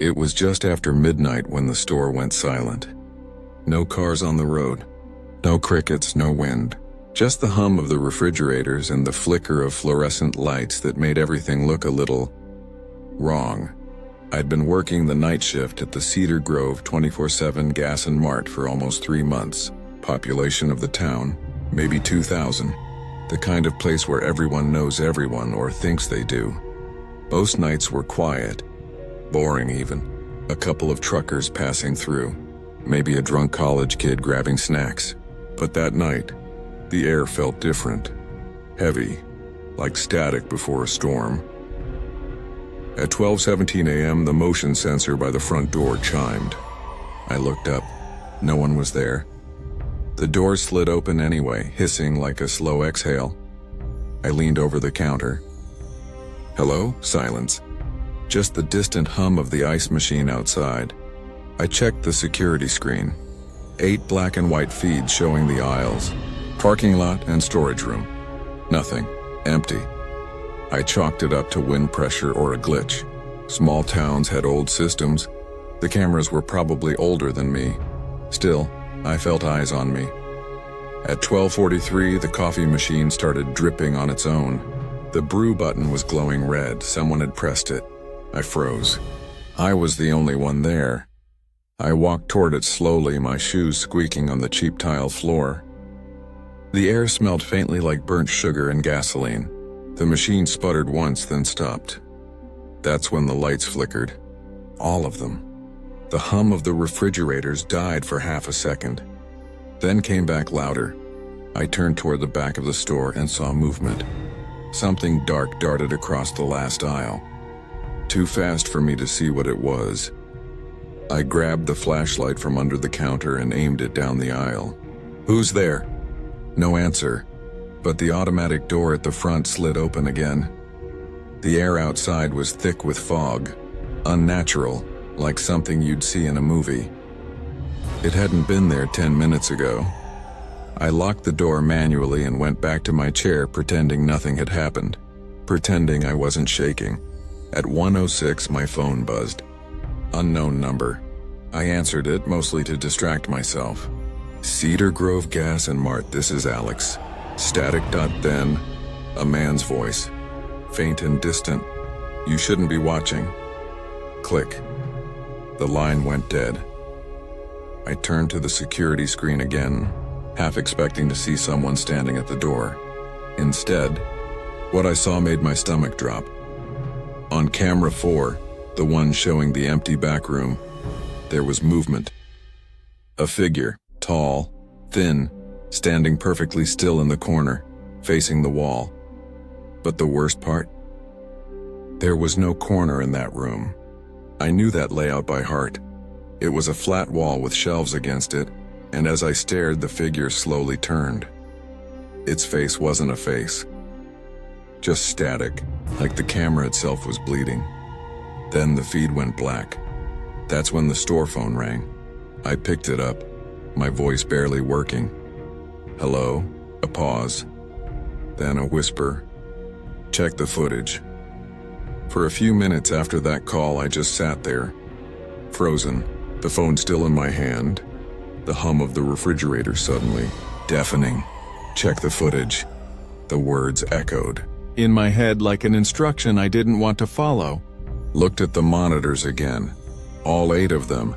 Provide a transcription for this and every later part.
It was just after midnight when the store went silent. No cars on the road, no crickets, no wind, just the hum of the refrigerators and the flicker of fluorescent lights that made everything look a little wrong. I'd been working the night shift at the Cedar Grove 24/7 Gas and Mart for almost 3 months. Population of the town, maybe 2,000. The kind of place where everyone knows everyone or thinks they do. Most nights were quiet, boring even. A couple of truckers passing through, maybe a drunk college kid grabbing snacks. But that night, the air felt different. Heavy, like static before a storm. At 12:17 a.m., the motion sensor by the front door chimed. I looked up. No one was there. The door slid open anyway, hissing like a slow exhale. I leaned over the counter. Hello? Silence. Just the distant hum of the ice machine outside. I checked the security screen. 8 black and white feeds showing the aisles, parking lot and storage room. Nothing. Empty. I chalked it up to wind pressure or a glitch. Small towns had old systems. The cameras were probably older than me. Still, I felt eyes on me. At 12:43, the coffee machine started dripping on its own. The brew button was glowing red. Someone had pressed it. I froze. I was the only one there. I walked toward it slowly, my shoes squeaking on the cheap tile floor. The air smelled faintly like burnt sugar and gasoline. The machine sputtered once, then stopped. That's when the lights flickered. All of them. The hum of the refrigerators died for half a second, then came back louder. I turned toward the back of the store and saw movement. Something dark darted across the last aisle. Too fast for me to see what it was. I grabbed the flashlight from under the counter and aimed it down the aisle. Who's there? No answer, but the automatic door at the front slid open again. The air outside was thick with fog, unnatural, like something you'd see in a movie. It hadn't been there 10 minutes ago. I locked the door manually and went back to my chair, pretending nothing had happened, pretending I wasn't shaking. At 1:06, my phone buzzed. Unknown number. I answered it, mostly to distract myself. Cedar Grove Gas and Mart, this is Alex. Static. Then, a man's voice. Faint and distant. You shouldn't be watching. Click. The line went dead. I turned to the security screen again, half expecting to see someone standing at the door. Instead, what I saw made my stomach drop. On camera 4, the one showing the empty back room, there was movement. A figure, tall, thin, standing perfectly still in the corner, facing the wall. But the worst part? There was no corner in that room. I knew that layout by heart. It was a flat wall with shelves against it, and as I stared, the figure slowly turned. Its face wasn't a face. Just static, like the camera itself was bleeding. Then the feed went black. That's when the store phone rang. I picked it up, my voice barely working. Hello? A pause. Then a whisper. Check the footage. For a few minutes after that call, I just sat there, frozen, the phone still in my hand. The hum of the refrigerator suddenly, deafening. Check the footage. The words echoed in my head like an instruction I didn't want to follow. Looked at the monitors again. All 8 of them,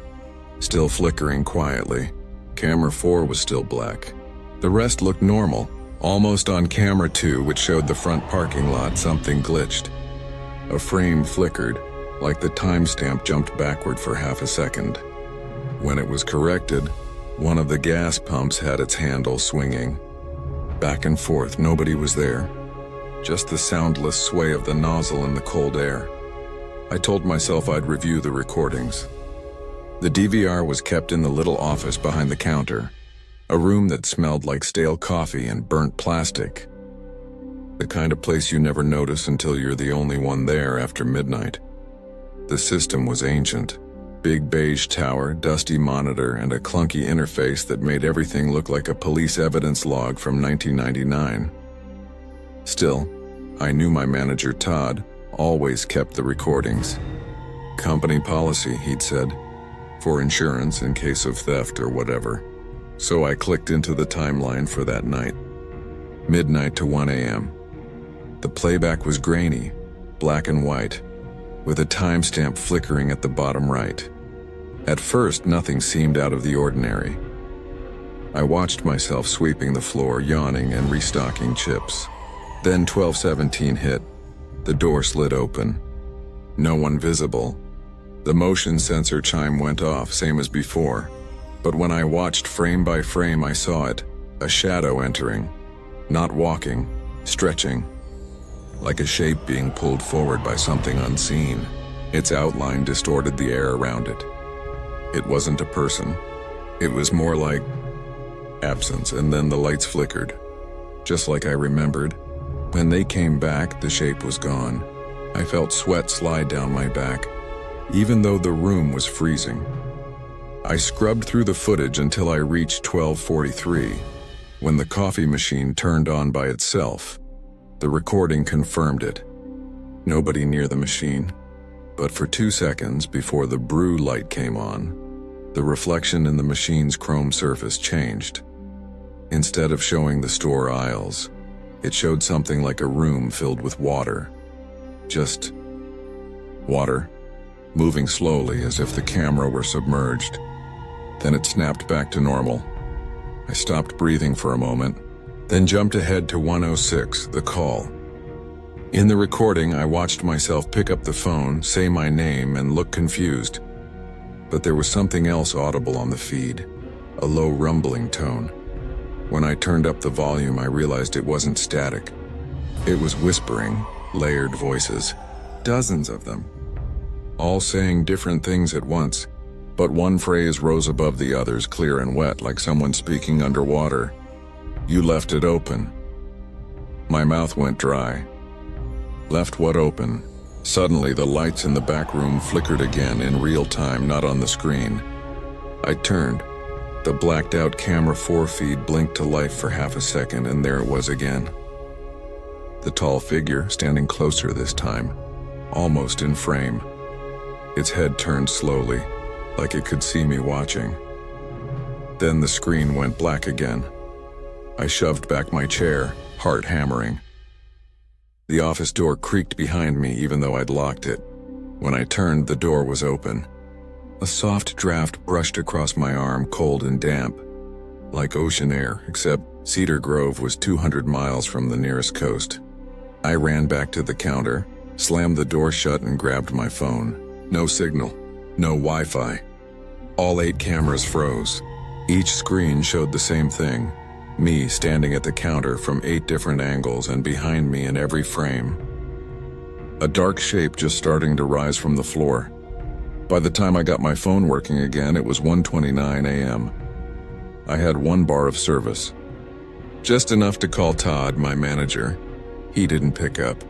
still flickering quietly. Camera 4 was still black. The rest looked normal. Almost on camera 2, which showed the front parking lot, something glitched. A frame flickered, like the timestamp jumped backward for half a second. When it was corrected, one of the gas pumps had its handle swinging. Back and forth, nobody was there. Just the soundless sway of the nozzle in the cold air. I told myself I'd review the recordings. The DVR was kept in the little office behind the counter, a room that smelled like stale coffee and burnt plastic. The kind of place you never notice until you're the only one there after midnight. The system was ancient. Big beige tower, dusty monitor, and a clunky interface that made everything look like a police evidence log from 1999. Still, I knew my manager Todd always kept the recordings. Company policy, he'd said, for insurance in case of theft or whatever. So I clicked into the timeline for that night. Midnight to 1 a.m. The playback was grainy, black and white, with a timestamp flickering at the bottom right. At first, nothing seemed out of the ordinary. I watched myself sweeping the floor, yawning and restocking chips. Then 12:17 hit. The door slid open. No one visible. The motion sensor chime went off, same as before. But when I watched frame by frame, I saw it, a shadow entering. Not walking, stretching. Like a shape being pulled forward by something unseen. Its outline distorted the air around it. It wasn't a person. It was more like absence, and then the lights flickered. Just like I remembered. When they came back, the shape was gone. I felt sweat slide down my back, even though the room was freezing. I scrubbed through the footage until I reached 12:43, when the coffee machine turned on by itself. The recording confirmed it. Nobody near the machine. But for 2 seconds before the brew light came on, the reflection in the machine's chrome surface changed. Instead of showing the store aisles, it showed something like a room filled with water. Just water, moving slowly as if the camera were submerged. Then it snapped back to normal. I stopped breathing for a moment, then jumped ahead to 106, the call. In the recording, I watched myself pick up the phone, say my name, and look confused. But there was something else audible on the feed, a low rumbling tone. When I turned up the volume, I realized it wasn't static. It was whispering, layered voices, dozens of them, all saying different things at once, but one phrase rose above the others, clear and wet, like someone speaking underwater. "You left it open." My mouth went dry. Left what open? Suddenly, the lights in the back room flickered again in real time, not on the screen. I turned. The blacked-out camera 4 feed blinked to life for half a second, and there it was again. The tall figure, standing closer this time, almost in frame. Its head turned slowly, like it could see me watching. Then the screen went black again. I shoved back my chair, heart hammering. The office door creaked behind me even though I'd locked it. When I turned, the door was open. A soft draft brushed across my arm, cold and damp, like ocean air, except Cedar Grove was 200 miles from the nearest coast. I ran back to the counter, slammed the door shut and grabbed my phone. No signal, no Wi-Fi. All 8 cameras froze. Each screen showed the same thing. Me standing at the counter from 8 different angles and behind me in every frame. A dark shape just starting to rise from the floor. By the time I got my phone working again, it was 1:29 a.m. I had 1 bar of service. Just enough to call Todd, my manager. He didn't pick up.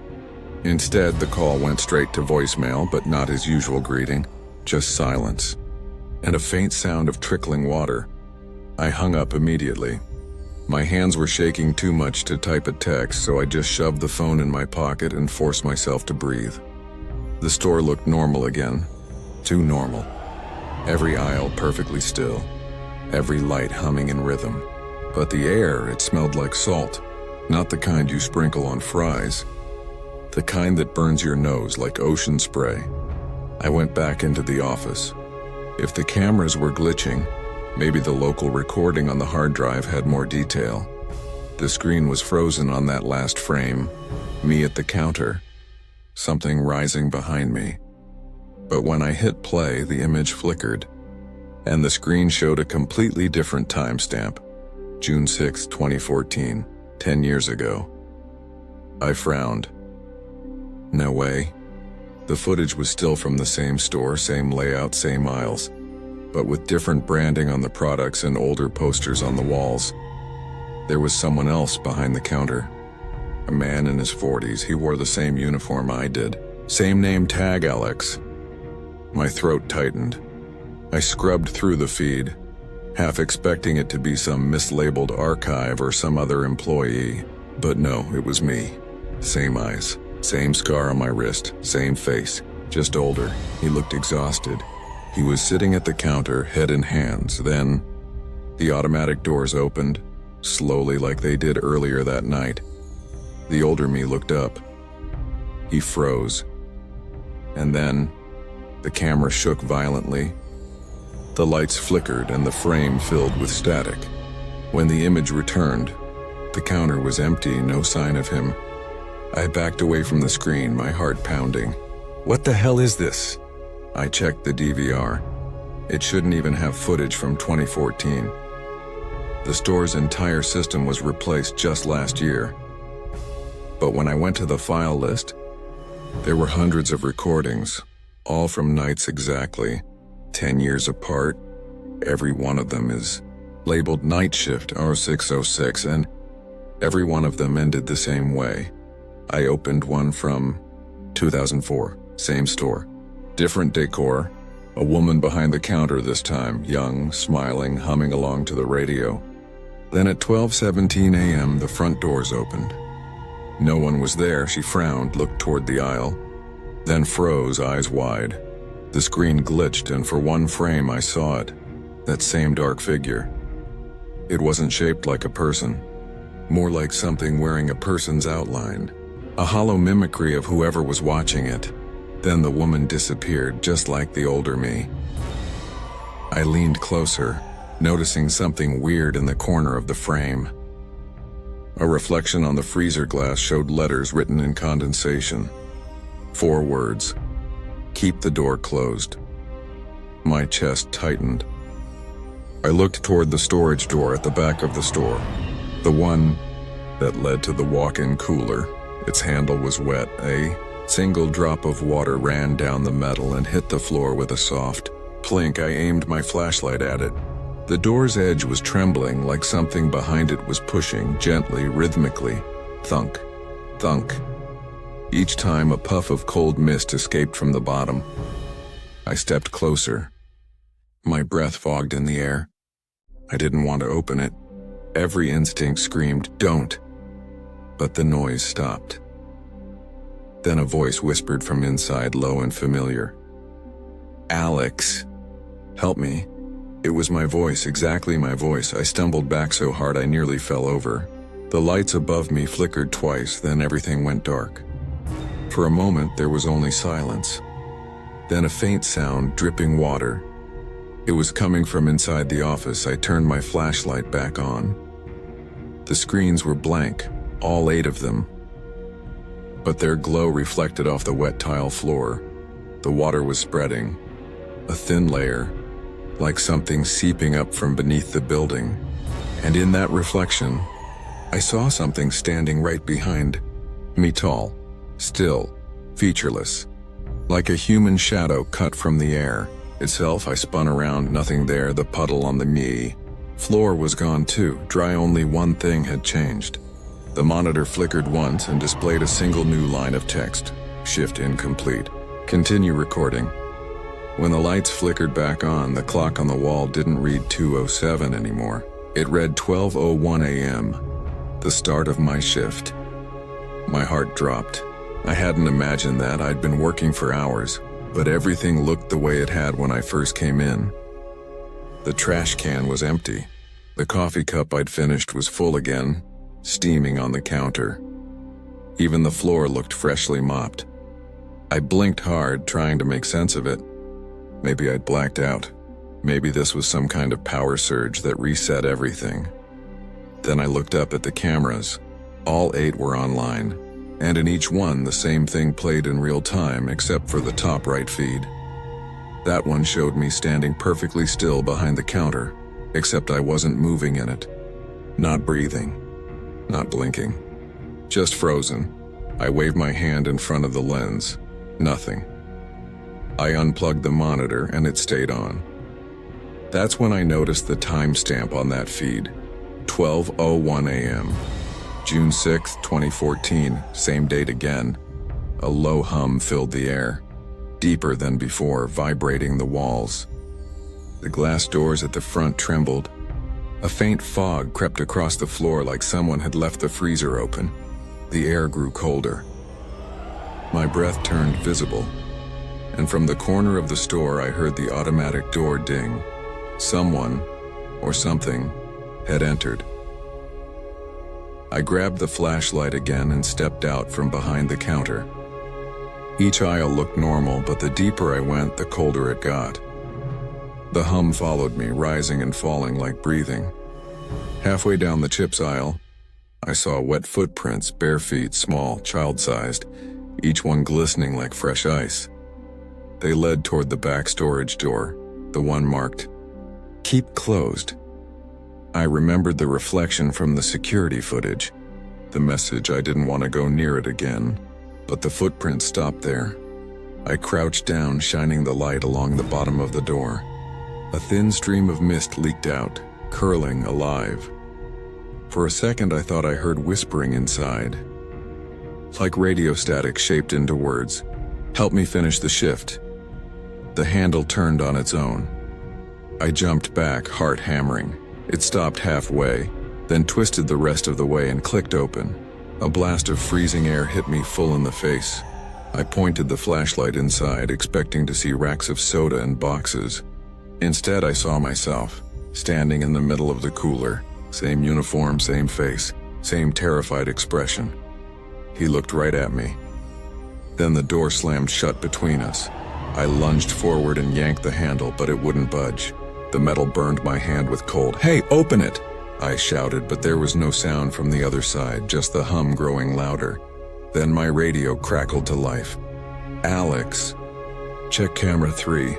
Instead, the call went straight to voicemail, but not his usual greeting, just silence, and a faint sound of trickling water. I hung up immediately. My hands were shaking too much to type a text, so I just shoved the phone in my pocket and forced myself to breathe. The store looked normal again. Too normal. Every aisle perfectly still. Every light humming in rhythm. But the air, it smelled like salt. Not the kind you sprinkle on fries. The kind that burns your nose like ocean spray. I went back into the office. If the cameras were glitching, maybe the local recording on the hard drive had more detail. The screen was frozen on that last frame. Me at the counter. Something rising behind me. But when I hit play, the image flickered, and the screen showed a completely different timestamp. June 6, 2014, 10 years ago. I frowned. No way. The footage was still from the same store, same layout, same aisles, but with different branding on the products and older posters on the walls. There was someone else behind the counter. A man in his 40s. He wore the same uniform I did. Same name tag, Alex. My throat tightened. I scrubbed through the feed, half expecting it to be some mislabeled archive or some other employee. But no, it was me. Same eyes, same scar on my wrist, same face, just older. He looked exhausted. He was sitting at the counter, head in hands. Then, the automatic doors opened, slowly like they did earlier that night. The older me looked up. He froze. And then, the camera shook violently. The lights flickered and the frame filled with static. When the image returned, the counter was empty, no sign of him. I backed away from the screen, my heart pounding. What the hell is this? I checked the DVR. It shouldn't even have footage from 2014. The store's entire system was replaced just last year. But when I went to the file list, there were hundreds of recordings, all from nights exactly 10 years apart. Every one of them is labeled Night Shift 0606, and every one of them ended the same way. I opened one from 2004, same store. Different decor, a woman behind the counter this time, young, smiling, humming along to the radio. Then at 12:17 a.m., the front doors opened. No one was there. She frowned, looked toward the aisle, then froze, eyes wide. The screen glitched, and for one frame I saw it, that same dark figure. It wasn't shaped like a person, more like something wearing a person's outline, a hollow mimicry of whoever was watching it. Then the woman disappeared, just like the older me. I leaned closer, noticing something weird in the corner of the frame. A reflection on the freezer glass showed letters written in condensation. 4 words: "Keep the door closed." My chest tightened. I looked toward the storage door at the back of the store, the one that led to the walk-in cooler. Its handle was wet. A single drop of water ran down the metal and hit the floor with a soft plink. I aimed my flashlight at it. The door's edge was trembling, like something behind it was pushing, gently, rhythmically. Thunk, thunk. Each time a puff of cold mist escaped from the bottom. I stepped closer. My breath fogged in the air. I didn't want to open it. Every instinct screamed, "Don't." But the noise stopped. Then a voice whispered from inside, low and familiar. "Alex, help me." It was my voice, exactly my voice. I stumbled back so hard I nearly fell over. The lights above me flickered twice, then everything went dark. For a moment, there was only silence. Then a faint sound, dripping water. It was coming from inside the office. I turned my flashlight back on. The screens were blank, all 8 of them. But their glow reflected off the wet tile floor. The water was spreading, a thin layer, like something seeping up from beneath the building. And in that reflection, I saw something standing right behind me, tall, still, featureless, like a human shadow cut from the air. Itself, I spun around, nothing there. The puddle on the knee floor was gone too, dry. Only one thing had changed. The monitor flickered once and displayed a single new line of text. Shift incomplete. Continue recording. When the lights flickered back on, the clock on the wall didn't read 2:07 anymore. It read 12:01 a.m., the start of my shift. My heart dropped. I hadn't imagined that. I'd been working for hours, but everything looked the way it had when I first came in. The trash can was empty. The coffee cup I'd finished was full again, steaming on the counter. Even the floor looked freshly mopped. I blinked hard, trying to make sense of it. Maybe I'd blacked out. Maybe this was some kind of power surge that reset everything. Then I looked up at the cameras. All 8 were online, and in each one the same thing played in real time except for the top right feed. That one showed me standing perfectly still behind the counter, except I wasn't moving in it. Not breathing, not blinking, just frozen. I waved my hand in front of the lens. Nothing. I unplugged the monitor and it stayed on. That's when I noticed the timestamp on that feed. 12:01 a.m. June 6, 2014, same date again. A low hum filled the air, deeper than before, vibrating the walls. The glass doors at the front trembled. A faint fog crept across the floor like someone had left the freezer open. The air grew colder. My breath turned visible. and from the corner of the store I heard the automatic door ding. Someone, or something, had entered. I grabbed the flashlight again and stepped out from behind the counter. Each aisle looked normal, but the deeper I went, the colder it got. The hum followed me, rising and falling like breathing. Halfway down the chips aisle, I saw wet footprints, bare feet, small, child-sized, each one glistening like fresh ice. They led toward the back storage door, the one marked, "Keep closed." I remembered the reflection from the security footage, the message I didn't want to go near it again, but the footprints stopped there. I crouched down, shining the light along the bottom of the door. A thin stream of mist leaked out, curling, alive. For a second I thought I heard whispering inside, like radio static shaped into words. "Help me finish the shift." The handle turned on its own. I jumped back, heart hammering. It stopped halfway, then twisted the rest of the way and clicked open. A blast of freezing air hit me full in the face. I pointed the flashlight inside, expecting to see racks of soda and boxes. Instead, I saw myself, standing in the middle of the cooler. Same uniform, same face, same terrified expression. He looked right at me. Then the door slammed shut between us. I lunged forward and yanked the handle, but it wouldn't budge. The metal burned my hand with cold. "Hey, open it!" I shouted, but there was no sound from the other side, just the hum growing louder. Then my radio crackled to life. "Alex, check camera 3.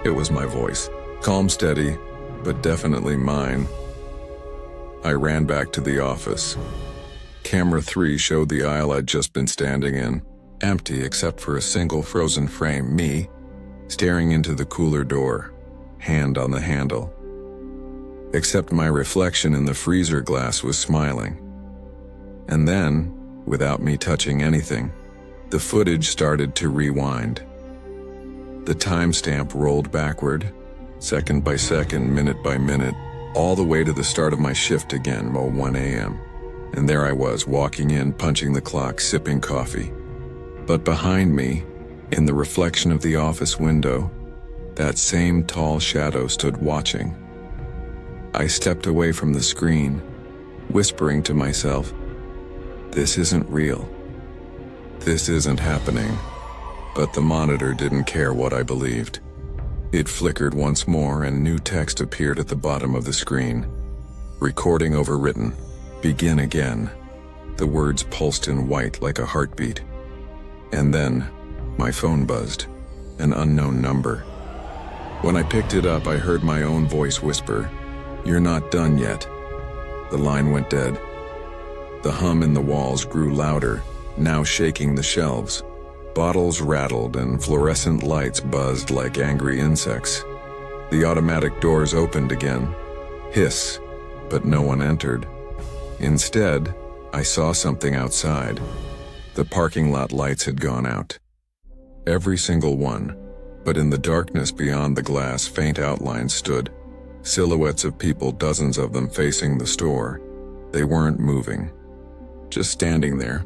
It was my voice. Calm, steady, but definitely mine. I ran back to the office. Camera 3 showed the aisle I'd just been standing in, empty except for a single frozen frame, me, staring into the cooler door, hand on the handle. Except my reflection in the freezer glass was smiling. And then, without me touching anything, the footage started to rewind. The timestamp rolled backward, second by second, minute by minute, all the way to the start of my shift again, 1 a.m. And there I was, walking in, punching the clock, sipping coffee. But behind me, in the reflection of the office window, that same tall shadow stood watching. I stepped away from the screen, whispering to myself, "This isn't real. This isn't happening." But the monitor didn't care what I believed. It flickered once more and new text appeared at the bottom of the screen. "Recording overwritten. Begin again." The words pulsed in white like a heartbeat. And then, my phone buzzed. An unknown number. When I picked it up, I heard my own voice whisper, "You're not done yet." The line went dead. The hum in the walls grew louder, now shaking the shelves. Bottles rattled and fluorescent lights buzzed like angry insects. The automatic doors opened again. Hiss, but no one entered. Instead, I saw something outside. The parking lot lights had gone out. Every single one, but in the darkness beyond the glass, faint outlines stood. Silhouettes of people, dozens of them facing the store. They weren't moving, just standing there,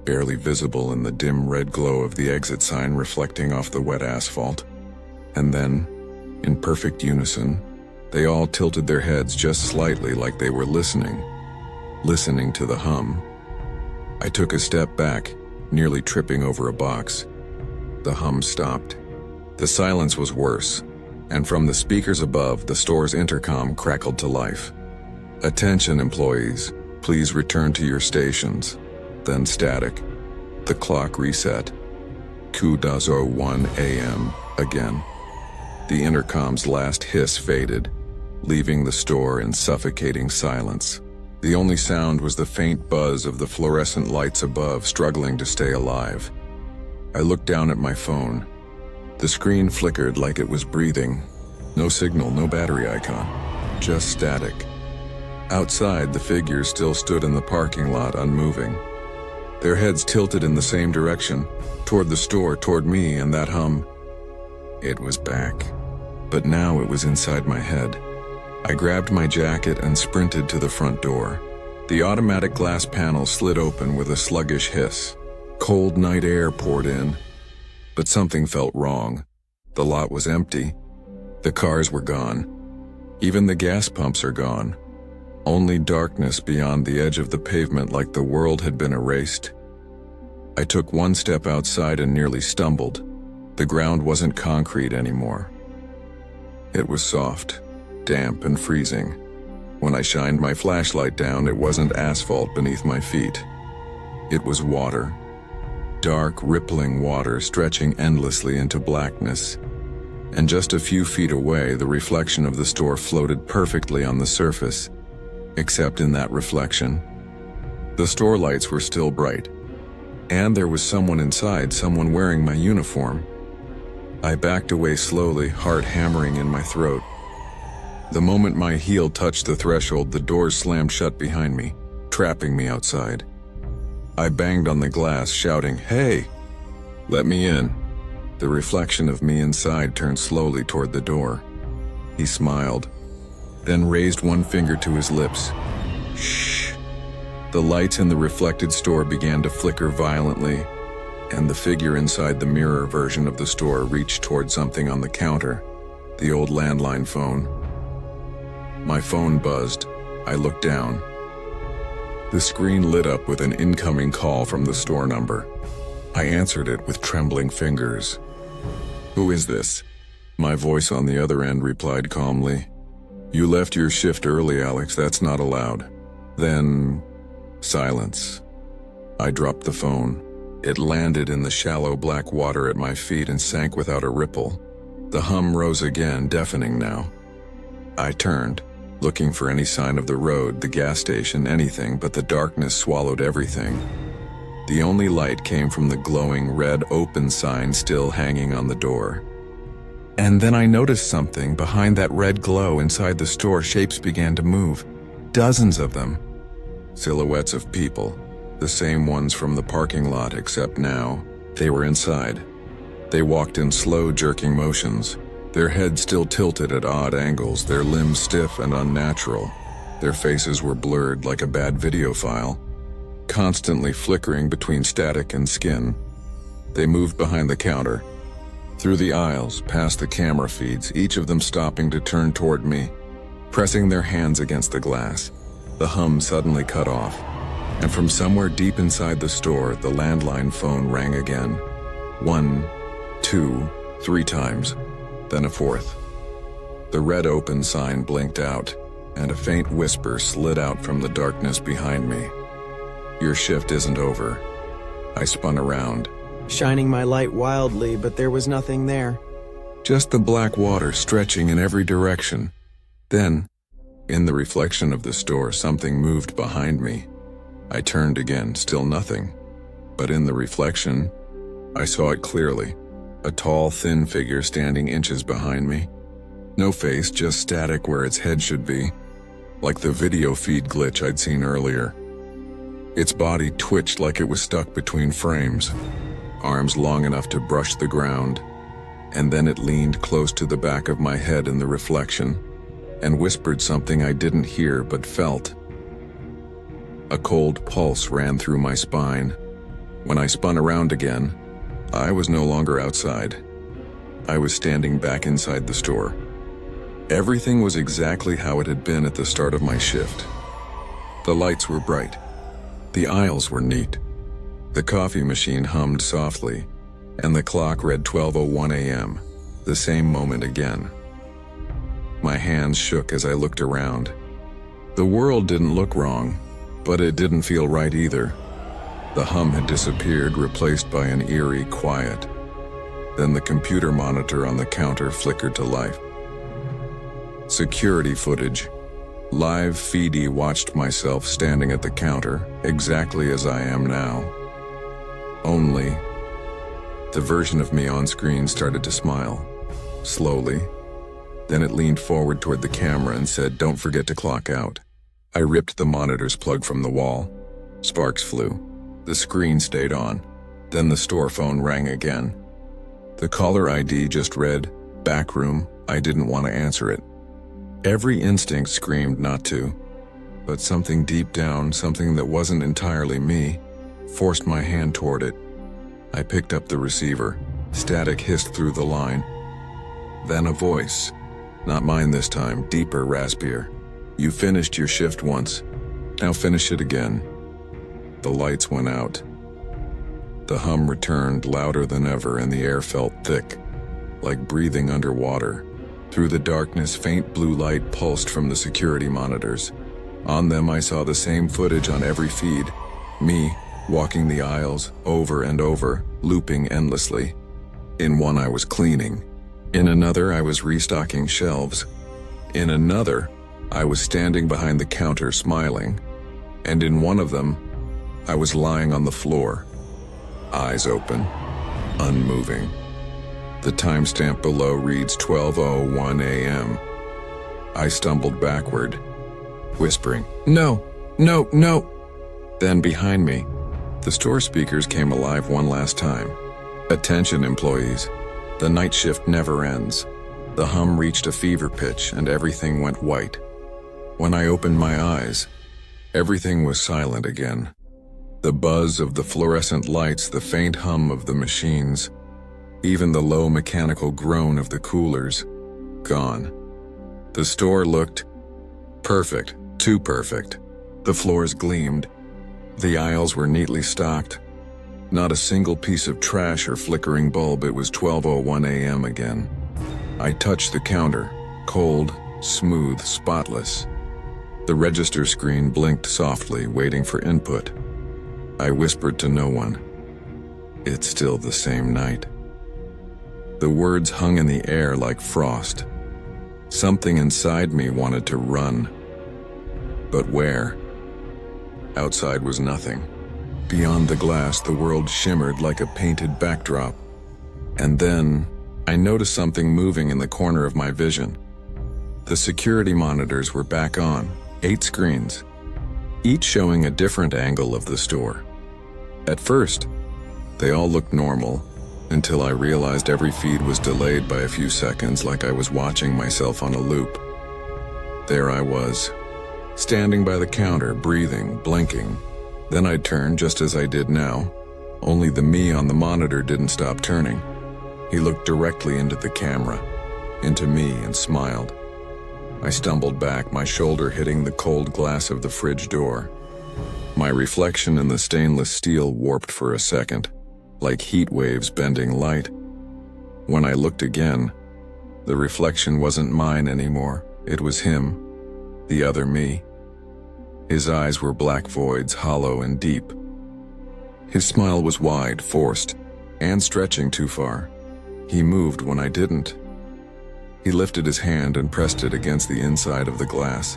barely visible in the dim red glow of the exit sign reflecting off the wet asphalt. And then, in perfect unison, they all tilted their heads just slightly like they were listening to the hum. I took a step back, nearly tripping over a box. The hum stopped. The silence was worse, and from the speakers above, the store's intercom crackled to life. "Attention employees, please return to your stations." Then static. The clock reset. 2:01 a.m. again. The intercom's last hiss faded, leaving the store in suffocating silence. The only sound was the faint buzz of the fluorescent lights above struggling to stay alive. I looked down at my phone. The screen flickered like it was breathing. No signal, no battery icon, just static. Outside, the figures still stood in the parking lot, unmoving. Their heads tilted in the same direction, toward the store, toward me, and that hum. It was back. But now it was inside my head. I grabbed my jacket and sprinted to the front door. The automatic glass panel slid open with a sluggish hiss. Cold night air poured in. But something felt wrong. The lot was empty. The cars were gone. Even the gas pumps are gone. Only darkness beyond the edge of the pavement, like the world had been erased. I took one step outside and nearly stumbled. The ground wasn't concrete anymore. It was soft, damp, and freezing. When I shined my flashlight down, it wasn't asphalt beneath my feet. It was water. Dark, rippling water stretching endlessly into blackness. And just a few feet away, the reflection of the store floated perfectly on the surface. Except in that reflection, the store lights were still bright. And there was someone inside, someone wearing my uniform. I backed away slowly, heart hammering in my throat. The moment my heel touched the threshold, the doors slammed shut behind me, trapping me outside. I banged on the glass, shouting, "Hey, let me in." The reflection of me inside turned slowly toward the door. He smiled, then raised one finger to his lips. Shh. The lights in the reflected store began to flicker violently, and the figure inside the mirror version of the store reached toward something on the counter, the old landline phone. My phone buzzed. I looked down. The screen lit up with an incoming call from the store number. I answered it with trembling fingers. "Who is this?" My voice on the other end replied calmly. "You left your shift early, Alex. That's not allowed." Then, silence. I dropped the phone. It landed in the shallow black water at my feet and sank without a ripple. The hum rose again, deafening now. I turned, looking for any sign of the road, the gas station, anything, but the darkness swallowed everything. The only light came from the glowing red open sign still hanging on the door. And then I noticed something. Behind that red glow inside the store, shapes began to move. Dozens of them. Silhouettes of people. The same ones from the parking lot, except now, they were inside. They walked in slow, jerking motions, their heads still tilted at odd angles, their limbs stiff and unnatural. Their faces were blurred like a bad video file, constantly flickering between static and skin. They moved behind the counter, through the aisles, past the camera feeds, each of them stopping to turn toward me, pressing their hands against the glass. The hum suddenly cut off, and from somewhere deep inside the store, the landline phone rang again. 1, 2, 3 times, then a fourth. The red open sign blinked out, and a faint whisper slid out from the darkness behind me. "Your shift isn't over." I spun around, shining my light wildly, but there was nothing there. just the black water stretching in every direction. Then, in the reflection of the store, something moved behind me. I turned again, still nothing. But in the reflection, I saw it clearly. A tall, thin figure standing inches behind me. No face, just static where its head should be, like the video feed glitch I'd seen earlier. Its body twitched like it was stuck between frames, arms long enough to brush the ground, and then it leaned close to the back of my head in the reflection and whispered something I didn't hear but felt. A cold pulse ran through my spine. When I spun around again, I was no longer outside. I was standing back inside the store. Everything was exactly how it had been at the start of my shift. The lights were bright. The aisles were neat. The coffee machine hummed softly, and the clock read 12:01 a.m., the same moment again. My hands shook as I looked around. The world didn't look wrong, but it didn't feel right either. The hum had disappeared, replaced by an eerie quiet. Then the computer monitor on the counter flickered to life. Security footage. Live feedy watched myself standing at the counter, exactly as I am now. Only, the version of me on screen started to smile, slowly. Then it leaned forward toward the camera and said, "Don't forget to clock out." I ripped the monitor's plug from the wall. Sparks flew. The screen stayed on. Then the store phone rang again. The caller ID just read, "Backroom." I didn't want to answer it. Every instinct screamed not to. But something deep down, something that wasn't entirely me, forced my hand toward it. I picked up the receiver. Static hissed through the line. Then a voice. Not mine this time, deeper, raspier. You finished your shift once. Now finish it again. The lights went out. The hum returned, louder than ever, and the air felt thick, like breathing underwater. Through the darkness, faint blue light pulsed from the security monitors. On them, I saw the same footage on every feed. Me, walking the aisles, over and over, looping endlessly. In one, I was cleaning. In another, I was restocking shelves. In another, I was standing behind the counter smiling. And in one of them, I was lying on the floor, eyes open, unmoving. The timestamp below reads 12:01 a.m. I stumbled backward, whispering, "No, no, no!" Then behind me, the store speakers came alive one last time. "Attention, employees. The night shift never ends." The hum reached a fever pitch and everything went white. When I opened my eyes, everything was silent again. The buzz of the fluorescent lights, the faint hum of the machines, even the low mechanical groan of the coolers, gone. The store looked perfect, too perfect. The floors gleamed. The aisles were neatly stocked. Not a single piece of trash or flickering bulb. It was 12:01 a.m. again. I touched the counter, cold, smooth, spotless. The register screen blinked softly, waiting for input. I whispered to no one. "It's still the same night." The words hung in the air like frost. Something inside me wanted to run. But where? Outside was nothing. Beyond the glass, the world shimmered like a painted backdrop. And then, I noticed something moving in the corner of my vision. The security monitors were back on, 8 screens, each showing a different angle of the store. At first, they all looked normal, until I realized every feed was delayed by a few seconds, like I was watching myself on a loop. There I was, standing by the counter, breathing, blinking. Then I'd turn just as I did now, only the me on the monitor didn't stop turning. He looked directly into the camera, into me, and smiled. I stumbled back, my shoulder hitting the cold glass of the fridge door. My reflection in the stainless steel warped for a second, like heat waves bending light. When I looked again, the reflection wasn't mine anymore. It was him, the other me. His eyes were black voids, hollow and deep. His smile was wide, forced, and stretching too far. He moved when I didn't. He lifted his hand and pressed it against the inside of the glass.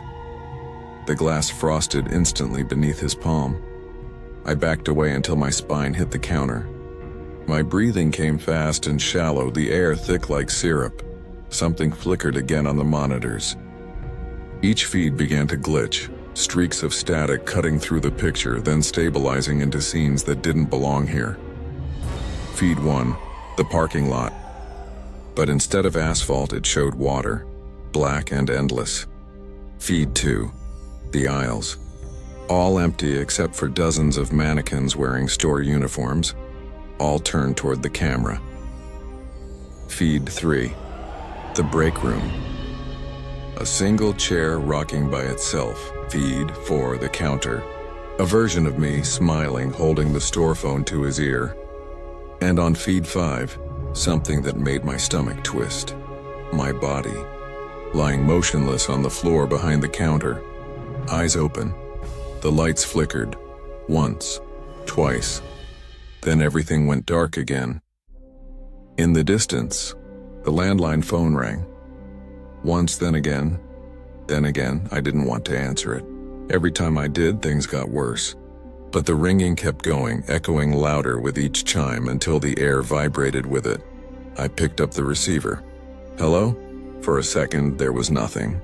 The glass frosted instantly beneath his palm. I backed away until my spine hit the counter. My breathing came fast and shallow, the air thick like syrup. Something flickered again on the monitors. Each feed began to glitch, streaks of static cutting through the picture, then stabilizing into scenes that didn't belong here. Feed 1, the parking lot. But instead of asphalt, it showed water, black and endless. Feed 2, the aisles. All empty except for dozens of mannequins wearing store uniforms, all turned toward the camera. Feed 3, the break room. A single chair rocking by itself. Feed 4, the counter. A version of me smiling, holding the store phone to his ear. And on feed 5, something that made my stomach twist. My body, lying motionless on the floor behind the counter, eyes open. The lights flickered, once, twice. Then everything went dark again. In the distance, the landline phone rang. Once, then again. I didn't want to answer it. Every time I did, things got worse. But the ringing kept going, echoing louder with each chime until the air vibrated with it. I picked up the receiver. "Hello?" For a second, there was nothing.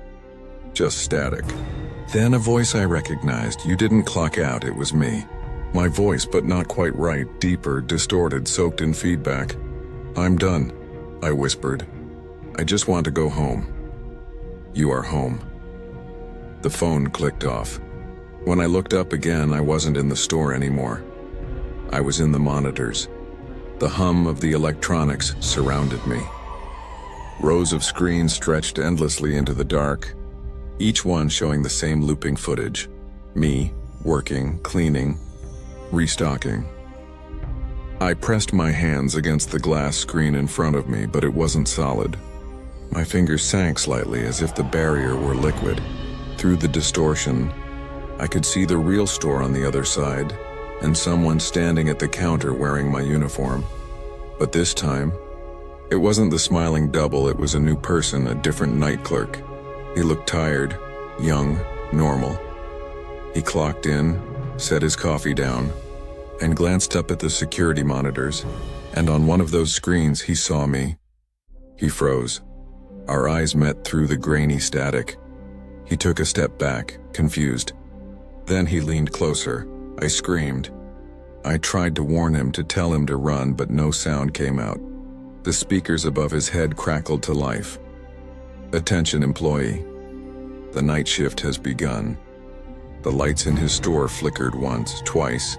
Just static. Then a voice I recognized. "You didn't clock out, it was me." My voice, but not quite right, deeper, distorted, soaked in feedback. "I'm done," I whispered. "I just want to go home." "You are home." The phone clicked off. When I looked up again, I wasn't in the store anymore. I was in the monitors. The hum of the electronics surrounded me. Rows of screens stretched endlessly into the dark, each one showing the same looping footage. Me, working, cleaning, restocking. I pressed my hands against the glass screen in front of me, but it wasn't solid. My fingers sank slightly as if the barrier were liquid. Through the distortion, I could see the real store on the other side, and someone standing at the counter wearing my uniform. But this time, it wasn't the smiling double, it was a new person, a different night clerk. He looked tired, young, normal. He clocked in, set his coffee down, and glanced up at the security monitors, and on one of those screens he saw me. He froze. Our eyes met through the grainy static. He took a step back, confused. Then he leaned closer. I screamed. I tried to warn him, to tell him to run, but no sound came out. The speakers above his head crackled to life. "Attention, employee. The night shift has begun." The lights in his store flickered once, twice.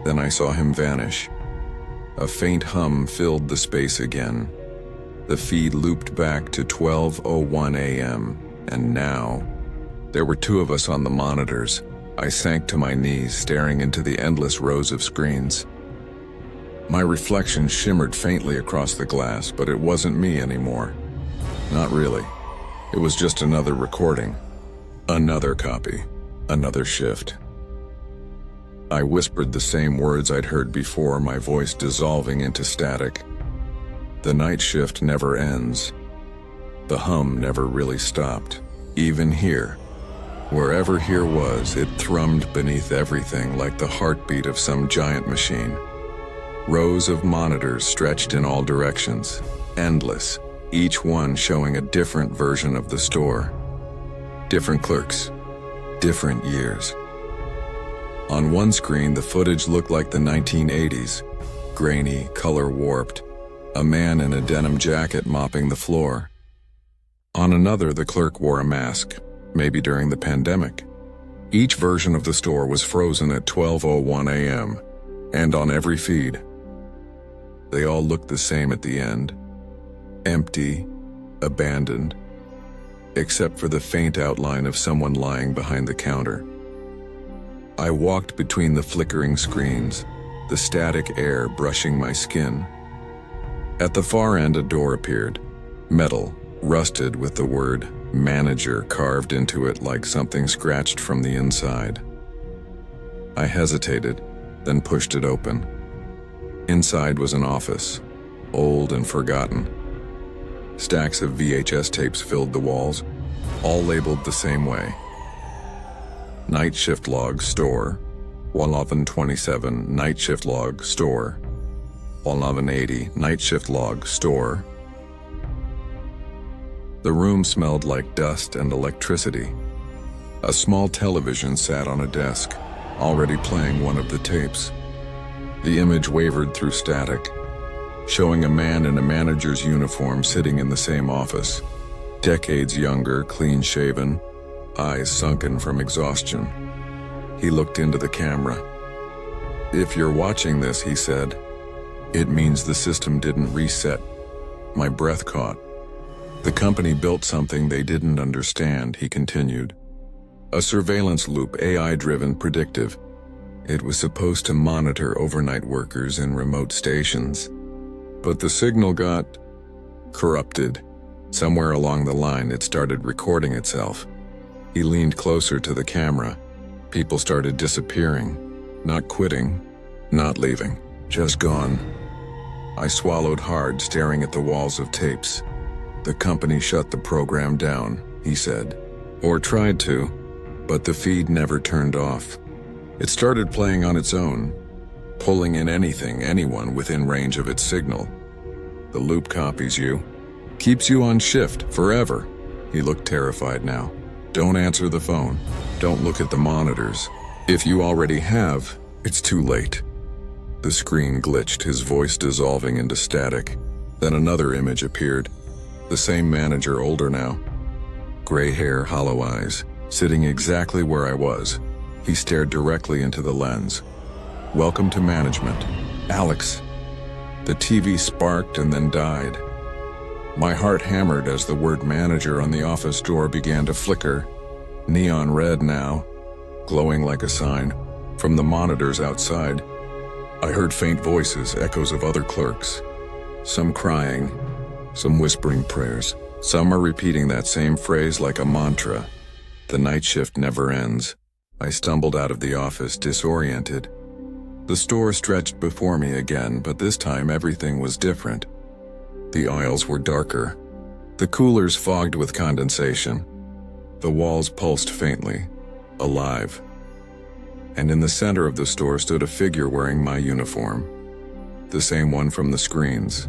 Then I saw him vanish. A faint hum filled the space again. The feed looped back to 12:01 a.m., and now, there were two of us on the monitors. I sank to my knees, staring into the endless rows of screens. My reflection shimmered faintly across the glass, but it wasn't me anymore. Not really. It was just another recording. Another copy. Another shift. I whispered the same words I'd heard before, my voice dissolving into static. The night shift never ends. The hum never really stopped. Even here. Wherever here was, it thrummed beneath everything like the heartbeat of some giant machine. Rows of monitors stretched in all directions, endless, each one showing a different version of the store. Different clerks, different years. On one screen, the footage looked like the 1980s, grainy, color-warped, a man in a denim jacket mopping the floor. On another, the clerk wore a mask, maybe during the pandemic. Each version of the store was frozen at 12:01 a.m., and on every feed. They all looked the same at the end. Empty, abandoned, except for the faint outline of someone lying behind the counter. I walked between the flickering screens, the static air brushing my skin. At the far end, a door appeared, metal, rusted with the word "manager" carved into it like something scratched from the inside. I hesitated, then pushed it open. Inside was an office, old and forgotten. Stacks of VHS tapes filled the walls, all labeled the same way. Night shift log store, 1127 night shift log store, 1180 night shift log store. The room smelled like dust and electricity. A small television sat on a desk, already playing one of the tapes. The image wavered through static, showing a man in a manager's uniform sitting in the same office, decades younger, clean-shaven, eyes sunken from exhaustion. He looked into the camera. "If you're watching this," he said, "it means the system didn't reset." My breath caught. "The company built something they didn't understand," he continued. "A surveillance loop, AI-driven, predictive. It was supposed to monitor overnight workers in remote stations. But the signal got corrupted. Somewhere along the line, it started recording itself." He leaned closer to the camera. People started disappearing. Not quitting, not leaving, just gone. I swallowed hard, staring at the walls of tapes. "The company shut the program down," he said. "Or tried to, but the feed never turned off. It started playing on its own, pulling in anything, anyone within range of its signal. The loop copies you, keeps you on shift forever." He looked terrified now. "Don't answer the phone. Don't look at the monitors. If you already have, it's too late." The screen glitched, his voice dissolving into static. Then another image appeared. The same manager, older now. Gray hair, hollow eyes, sitting exactly where I was. He stared directly into the lens. "Welcome to management. Alex." The TV sparked and then died. My heart hammered as the word manager on the office door began to flicker, neon red now, glowing like a sign, from the monitors outside. I heard faint voices, echoes of other clerks, some crying, some whispering prayers. Some are repeating that same phrase like a mantra. The night shift never ends. I stumbled out of the office, disoriented. The store stretched before me again, but this time everything was different. The aisles were darker, the coolers fogged with condensation. The walls pulsed faintly, alive. And in the center of the store stood a figure wearing my uniform. The same one from the screens.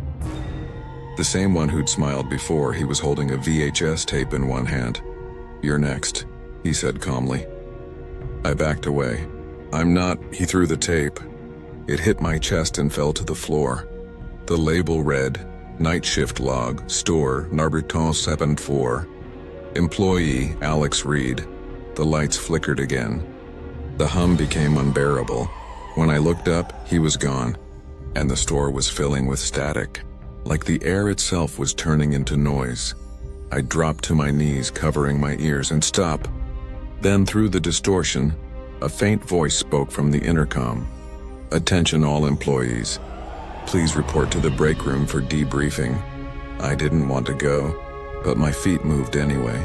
The same one who'd smiled before. He was holding a VHS tape in one hand. "You're next," he said calmly. I backed away. "I'm not," he threw the tape. It hit my chest and fell to the floor. The label read, "Night shift log, store, Narberton 74. Employee, Alex Reed." The lights flickered again. The hum became unbearable. When I looked up, he was gone, and the store was filling with static, like the air itself was turning into noise. I dropped to my knees, covering my ears, and stop. Then through the distortion, a faint voice spoke from the intercom. "Attention all employees. Please report to the break room for debriefing." I didn't want to go, but my feet moved anyway.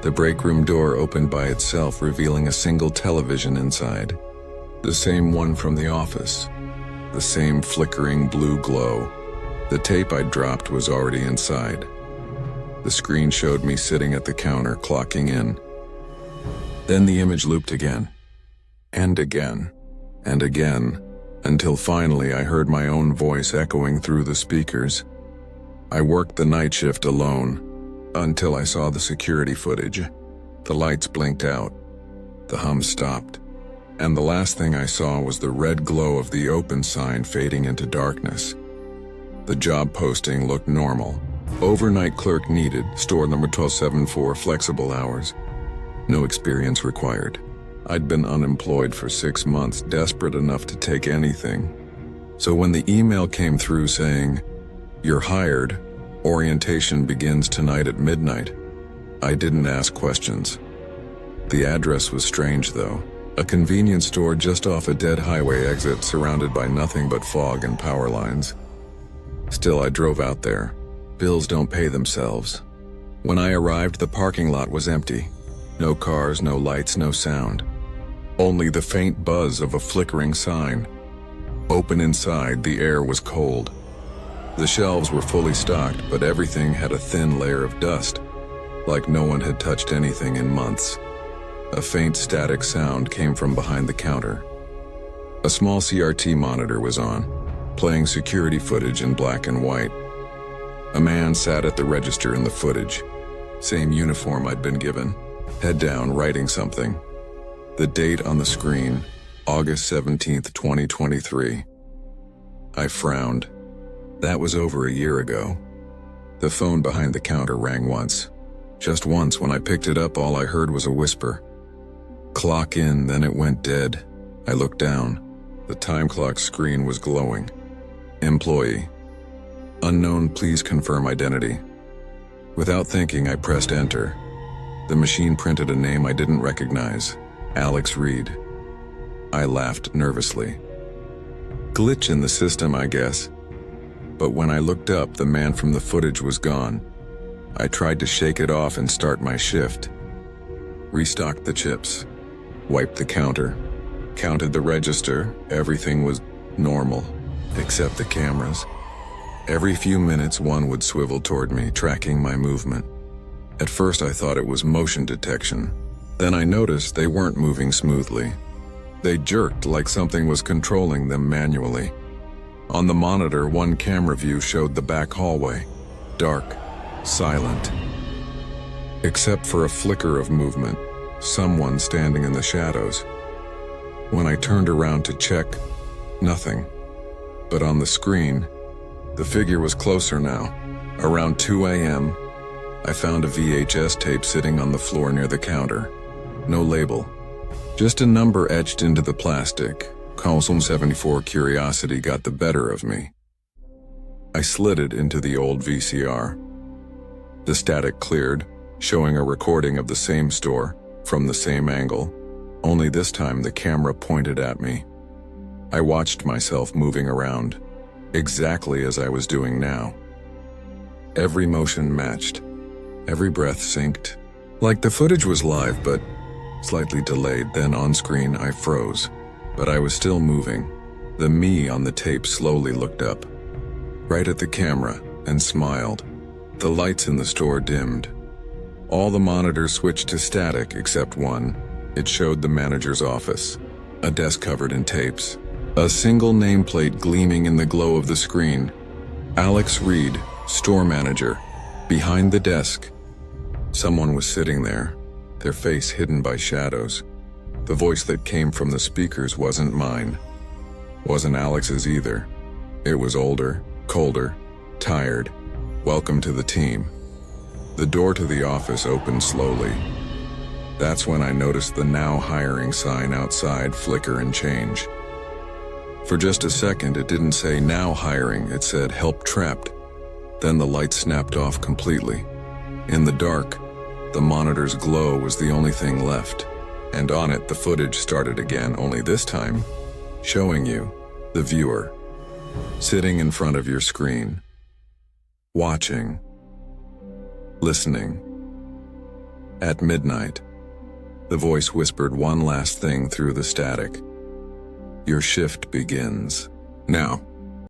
The break room door opened by itself, revealing a single television inside. The same one from the office. The same flickering blue glow. The tape I'd dropped was already inside. The screen showed me sitting at the counter, clocking in. Then the image looped again, and again, and again, until finally I heard my own voice echoing through the speakers. I worked the night shift alone, until I saw the security footage. The lights blinked out. The hum stopped. And the last thing I saw was the red glow of the open sign fading into darkness. The job posting looked normal. Overnight clerk needed, store number 1274, flexible hours. No experience required. I'd been unemployed for 6 months, desperate enough to take anything. So when the email came through saying, "You're hired, orientation begins tonight at midnight," I didn't ask questions. The address was strange though. A convenience store just off a dead highway exit, surrounded by nothing but fog and power lines. Still, I drove out there. Bills don't pay themselves. When I arrived, the parking lot was empty. No cars, no lights, no sound. Only the faint buzz of a flickering sign. Open inside, the air was cold. The shelves were fully stocked, but everything had a thin layer of dust, like no one had touched anything in months. A faint static sound came from behind the counter. A small CRT monitor was on, playing security footage in black and white. A man sat at the register in the footage, same uniform I'd been given, head down, writing something. The date on the screen, August 17th, 2023. I frowned. That was over a year ago. The phone behind the counter rang once. Just once. When I picked it up, all I heard was a whisper. "Clock in," then it went dead. I looked down. The time clock screen was glowing. Employee. Unknown, please confirm identity. Without thinking, I pressed enter. The machine printed a name I didn't recognize. Alex Reed. I laughed nervously. Glitch in the system, I guess. But when I looked up, the man from the footage was gone. I tried to shake it off and start my shift. Restocked the chips. Wiped the counter. Counted the register. Everything was normal, except the cameras. Every few minutes, one would swivel toward me, tracking my movement. At first, I thought it was motion detection. Then I noticed they weren't moving smoothly. They jerked like something was controlling them manually. On the monitor, one camera view showed the back hallway. Dark, silent. Except for a flicker of movement, someone standing in the shadows. When I turned around to check, nothing. But on the screen, the figure was closer now. Around 2 a.m., I found a VHS tape sitting on the floor near the counter. No label. Just a number etched into the plastic. Column 74. Curiosity got the better of me. I slid it into the old VCR. The static cleared, showing a recording of the same store, from the same angle, only this time the camera pointed at me. I watched myself moving around, exactly as I was doing now. Every motion matched, every breath synced, like the footage was live but slightly delayed. Then on screen I froze, but I was still moving. The me on the tape slowly looked up, right at the camera, and smiled. The lights in the store dimmed. All the monitors switched to static except one. It showed the manager's office, a desk covered in tapes, a single nameplate gleaming in the glow of the screen. Alex Reed, store manager. Behind the desk, someone was sitting there, their face hidden by shadows. The voice that came from the speakers wasn't mine, wasn't Alex's either. It was older, colder, tired. "Welcome to the team." The door to the office opened slowly. That's when I noticed the "now hiring" sign outside flicker and change. For just a second, it didn't say "now hiring," it said "help trapped." Then the light snapped off completely. In the dark, the monitor's glow was the only thing left, and on it the footage started again, only this time showing you, the viewer, sitting in front of your screen, watching, listening. At midnight, the voice whispered one last thing through the static. "Your shift begins now."